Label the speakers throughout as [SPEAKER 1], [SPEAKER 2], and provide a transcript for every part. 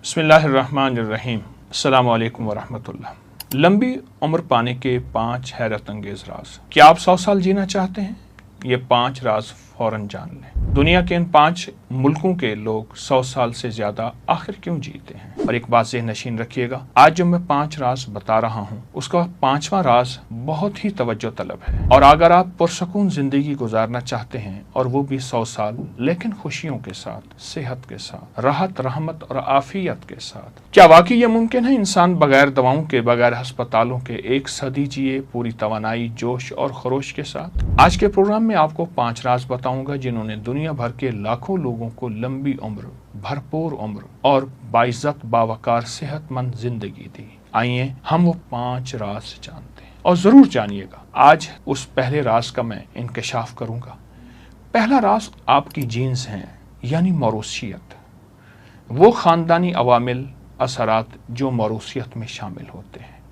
[SPEAKER 1] बिस्मिल्लाहिर्रहमानिर्रहीम। अस्सलामु अलैकुम वरहमतुल्लाह। लंबी उम्र पाने के 5 हैरत अंगेज राज। क्या आप 100 साल जीना चाहते हैं? ये 5 राज फौरन जान लें। दुनिया के इन 5 मुल्कों के लोग 100 साल से ज्यादा आखिर क्यों जीते हैं? और एक बात ज़हन नशीन रखिएगा, आज जो मैं 5 राज बता रहा हूँ उसका 5वां राज बहुत ही तवज्जो तलब है। और अगर आप पुरसकून जिंदगी गुजारना चाहते हैं और वो भी 100 साल, लेकिन खुशियों के साथ, सेहत के साथ, राहत रहमत और आफियत के साथ, क्या वाकई ये मुमकिन है इंसान बगैर दवाओं के, बगैर अस्पतालों के 1 सदी जिए पूरी तवानाई, जोश और खरोश के साथ? आज के प्रोग्राम में आपको 5 राज बताऊंगा जिन्होंने दुनिया भर के लाखों लोगों को लंबी उम्र, भरपूर उम्र और बाइज्जत बावकार सेहतमंद जिंदगी दी। आइए हम वो 5 राज जानते हैं और जरूर जानिएगा। आज उस पहले राज का मैं इंकशाफ करूंगा। पहला राज आपकी जीन्स हैं, यानी मौरूसियत। वो खानदानी अवामिल, असरात जो मौरूसियत में शामिल होते हैं,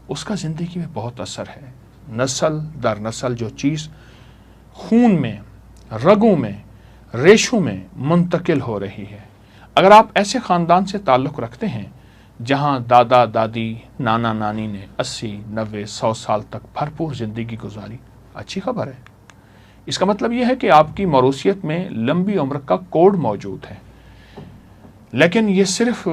[SPEAKER 1] उसका जिंदगी में बहुत असर है। नस्ल दर नस्ल जो चीज़ खून में, रगों में, रेशों में मुंतकिल हो रही है, अगर आप ऐसे ख़ानदान से ताल्लुक़ रखते हैं जहां दादा दादी, नाना नानी ने 80, 90, 100 साल तक भरपूर ज़िंदगी गुजारी, अच्छी खबर है। इसका मतलब यह है कि आपकी मौरूसियत में लंबी उम्र का कोड मौजूद है। लेकिन ये सिर्फ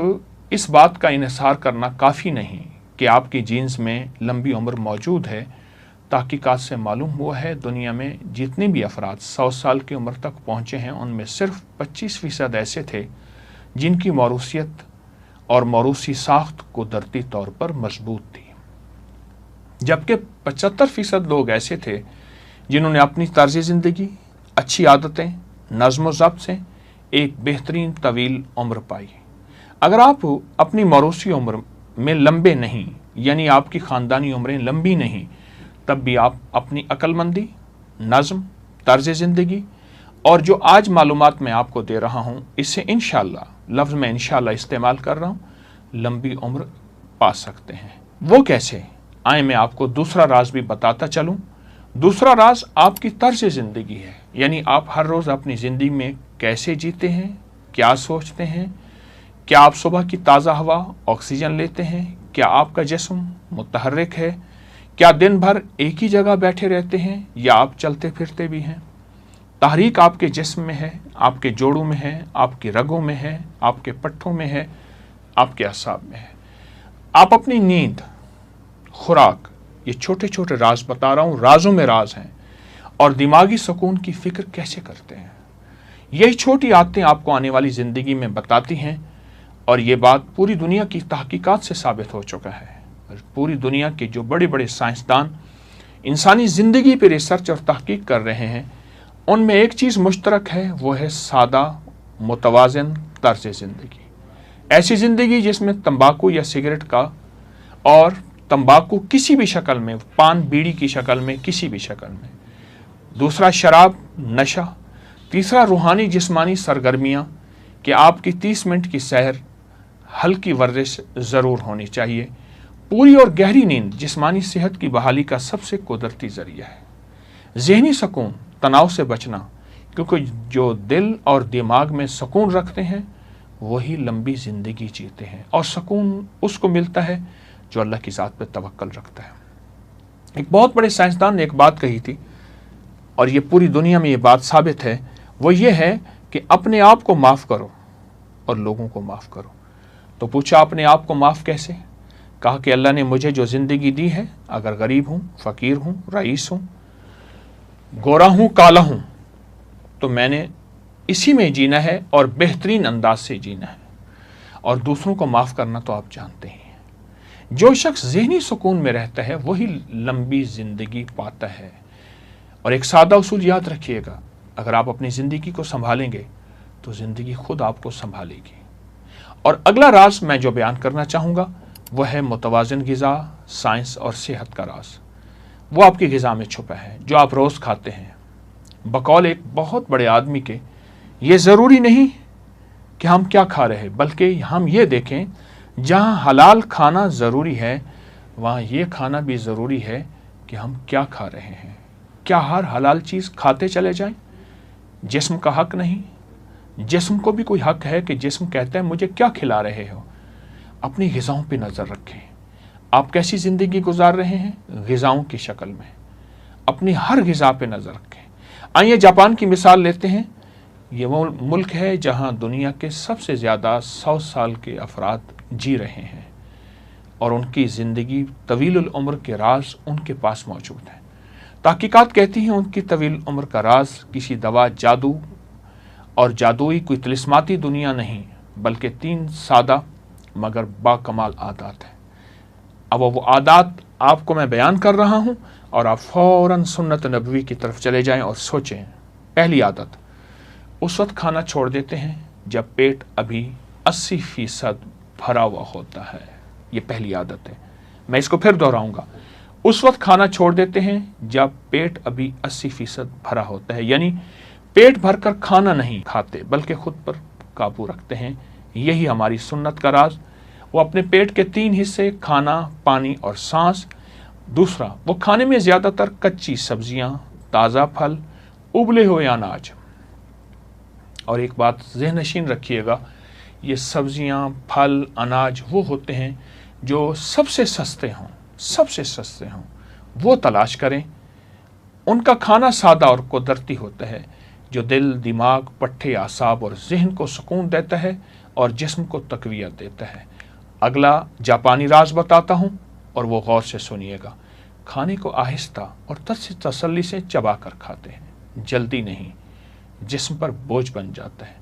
[SPEAKER 1] इस बात का इन्हिसार करना काफ़ी नहीं कि आपकी जीन्स में लंबी उम्र मौजूद है। तहकीकात से मालूम हुआ है दुनिया में जितने भी अफराद 100 साल की उम्र तक पहुँचे हैं उनमें सिर्फ 25% ऐसे थे जिनकी मौरूसियत और मौरूसी साख्त कुदरती तौर पर मजबूत थी, जबकि 75% लोग ऐसे थे जिन्होंने अपनी तर्ज ज़िंदगी, अच्छी आदतें, नज़्म ज़ब्त से एक बेहतरीन तवील उम्र पाई। अगर आप अपनी मौरूसी उम्र में लंबे नहीं, यानी आपकी ख़ानदानी उम्रें लंबी नहीं, तब भी आप अपनी अक्लमंदी, नज़्म, तर्ज ज़िंदगी और जो आज मालूमात मैं आपको दे रहा हूँ, इससे इंशाअल्लाह, लफ्ज़ में इंशाअल्लाह इस्तेमाल कर रहा हूँ, लंबी उम्र पा सकते हैं। वो कैसे? आए मैं आपको दूसरा राज भी बताता चलूँ। दूसरा राज आपकी तर्ज ज़िंदगी है, यानी आप हर रोज़ अपनी ज़िंदगी में कैसे जीते हैं, क्या सोचते हैं, क्या आप सुबह की ताज़ा हवा, ऑक्सीजन लेते हैं, क्या आपका जिस्म मुतहर्रिक है, क्या दिन भर एक ही जगह बैठे रहते हैं या आप चलते फिरते भी हैं। तहरीक आपके जिस्म में है, आपके जोड़ों में है, आपकी रगों में है, आपके पट्ठों में है, आपके असाब में है। आप अपनी नींद, खुराक, ये छोटे छोटे राज बता रहा हूँ, राजों में राज हैं, और दिमागी सुकून की फ़िक्र कैसे करते हैं। यही छोटी आदतें आपको आने वाली ज़िंदगी में बताती हैं। और ये बात पूरी दुनिया की तहकीकात से साबित हो चुका है। पूरी दुनिया के जो बड़े बड़े साइंसदान इंसानी ज़िंदगी पर रिसर्च और तहकीक कर रहे हैं, उनमें एक चीज़ मुश्तरक है, वो है सादा मुतवाज़िन तर्ज ज़िंदगी। ऐसी ज़िंदगी जिसमें तंबाकू या सिगरेट का, और तंबाकू किसी भी शक्ल में, पान बीड़ी की शक्ल में, किसी भी शक्ल में। दूसरा शराब, नशा। तीसरा रूहानी जिस्मानी सरगर्मियाँ कि आपकी 30 मिनट की सैर, हल्की वर्जिश ज़रूर होनी चाहिए। पूरी और गहरी नींद जिस्मानी सेहत की बहाली का सबसे कुदरती ज़रिया है। ज़हनी सुकून, तनाव से बचना, क्योंकि जो दिल और दिमाग में सुकून रखते हैं वही लंबी ज़िंदगी जीते हैं, और सुकून उसको मिलता है जो अल्लाह की ज़ात पर तवक्कल रखता है। एक बहुत बड़े साइंसदान ने एक बात कही थी, और ये पूरी दुनिया में ये बात साबित है, वो ये है कि अपने आप को माफ़ करो और लोगों को माफ़ करो। तो पूछा अपने आप को माफ़ कैसे? कहा कि अल्लाह ने मुझे जो ज़िंदगी दी है, अगर गरीब हूँ, फ़कीर हूँ, रईस हूँ, गोरा हूँ, काला हूँ, तो मैंने इसी में जीना है और बेहतरीन अंदाज से जीना है। और दूसरों को माफ़ करना तो आप जानते ही हैं। जो शख्स ज़हनी सुकून में रहता है वही लंबी ज़िंदगी पाता है। और एक सादा उसूल याद रखिएगा, अगर आप अपनी ज़िंदगी को संभालेंगे तो ज़िंदगी खुद आपको संभालेगी। और अगला राज मैं जो बयान करना चाहूँगा वह है मुतवाज़िन ग़िज़ा, साइंस और सेहत का राज। वो आपकी ग़िज़ा में छुपा है जो आप रोज़ खाते हैं। बकौल एक बहुत बड़े आदमी के, ये ज़रूरी नहीं कि हम क्या खा रहे हैं, बल्कि हम ये देखें जहाँ हलाल खाना ज़रूरी है वहाँ ये खाना भी ज़रूरी है कि हम क्या खा रहे हैं। क्या हर हलाल चीज़ खाते चले जाएं? जिस्म का हक नहीं, जिस्म को भी कोई हक है कि जिस्म कहता है मुझे क्या खिला रहे हो। अपनी ग़िज़ाओं पे नज़र रखें। आप कैसी ज़िंदगी गुजार रहे हैं ग़िज़ाओं की शक्ल में। अपनी हर ग़िज़ा पे नज़र रखें। आइए जापान की मिसाल लेते हैं। ये वो मुल्क है जहाँ दुनिया के सबसे ज़्यादा 100 साल के अफराद जी रहे हैं और उनकी ज़िंदगी तवील उम्र के राज उनके पास मौजूद हैं। तहकीकात कहती हैं उनकी तवील उम्र का राज किसी दवा, जादू और जादुई कोई तिलिस्माती दुनिया नहीं, बल्कि 3 सादा मगर बाकमाल आदात हैं। अब वो आदात आपको मैं बयान कर रहा हूँ और आप फ़ौरन सुन्नत नबवी की तरफ चले जाएं और सोचें। पहली आदत, उस वक्त खाना छोड़ देते हैं जब पेट अभी 80% भरा हुआ होता है। ये पहली आदत है। मैं इसको फिर दोहराऊंगा। उस वक्त खाना छोड़ देते हैं जब पेट अभी 80% भरा होता है, यानी पेट भरकर खाना नहीं खाते बल्कि खुद पर काबू रखते हैं। यही हमारी सुन्नत का राज। वो अपने पेट के 3 हिस्से, खाना, पानी और सांस। दूसरा, वो खाने में ज़्यादातर कच्ची सब्जियां, ताज़ा फल, उबले हुए अनाज। और एक बात ज़हन-नशीन रखिएगा, ये सब्जियां, फल, अनाज वो होते हैं जो सबसे सस्ते हों, वो तलाश करें। उनका खाना सादा और कुदरती होता है जो दिल, दिमाग, पट्टे, आसाब और जहन को सुकून देता है और जिस्म को तक़वियत देता है। अगला जापानी राज बताता हूँ और वो गौर से सुनिएगा। खाने को आहिस्ता और तसल्ली से चबा कर खाते हैं, जल्दी नहीं, जिस्म पर बोझ बन जाता है।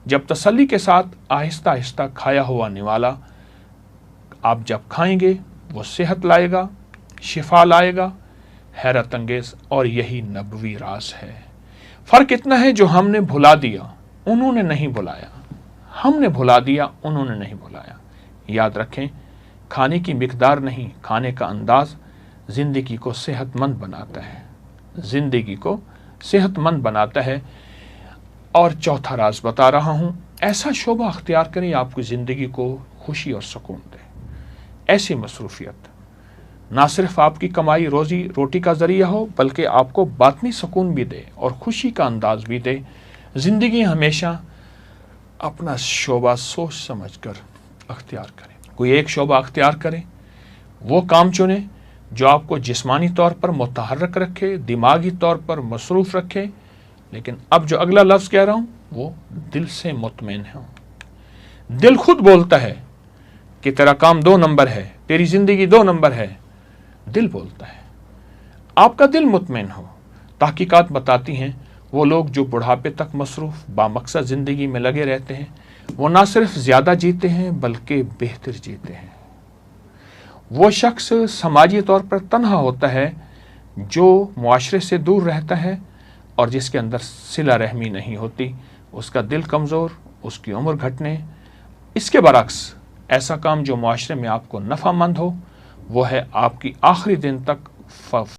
[SPEAKER 1] जब तसल्ली के साथ आहिस्ता आहिस्ता खाया हुआ निवाला आप जब खाएंगे वो सेहत लाएगा, शिफा लाएगा, हैरत अंगेज। और यही नबवी राज है। फ़र्क इतना है जो हमने भुला दिया, उन्होंने नहीं भुलाया। हमने भुला दिया, उन्होंने नहीं भुलाया। याद रखें, खाने की मिकदार नहीं, खाने का अंदाज ज़िंदगी को सेहतमंद बनाता है, ज़िंदगी को सेहतमंद बनाता है। और चौथा राज बता रहा हूँ, ऐसा शोबा अख्तियार करें आपकी ज़िंदगी को खुशी और सुकून दे। ऐसी मसरूफ़ियत ना सिर्फ आपकी कमाई रोज़ी रोटी का ज़रिया हो, बल्कि आपको बातनी सुकून भी दे और खुशी का अंदाज भी दे। ज़िंदगी हमेशा अपना शोबा सोच समझ कर अख्तियार करें। कोई एक शोबा अख्तियार करें, वो काम चुने जो आपको जिस्मानी तौर पर मुतहर्रिक रखे, दिमागी तौर पर मसरूफ़ रखे। लेकिन अब जो अगला लफ्ज़ कह रहा हूँ वो दिल से मुतमईन हो। दिल खुद बोलता है कि तेरा काम 2 नंबर है, तेरी ज़िंदगी 2 नंबर है। दिल बोलता है, आपका दिल मुतमईन हो। तहकीकात बताती हैं वो लोग जो बुढ़ापे तक मसरूफ़ बामकसद ज़िंदगी में लगे रहते हैं, वो ना सिर्फ ज़्यादा जीते हैं बल्कि बेहतर जीते हैं। वो शख्स समाजी तौर पर तन्हा होता है जो मुआशरे से दूर रहता है और जिसके अंदर सिला रहमी नहीं होती। उसका दिल कमज़ोर, उसकी उम्र घटने। इसके बरक्स ऐसा काम जो मुआशरे में आपको नफ़ामंद हो, वो है आपकी आखिरी दिन तक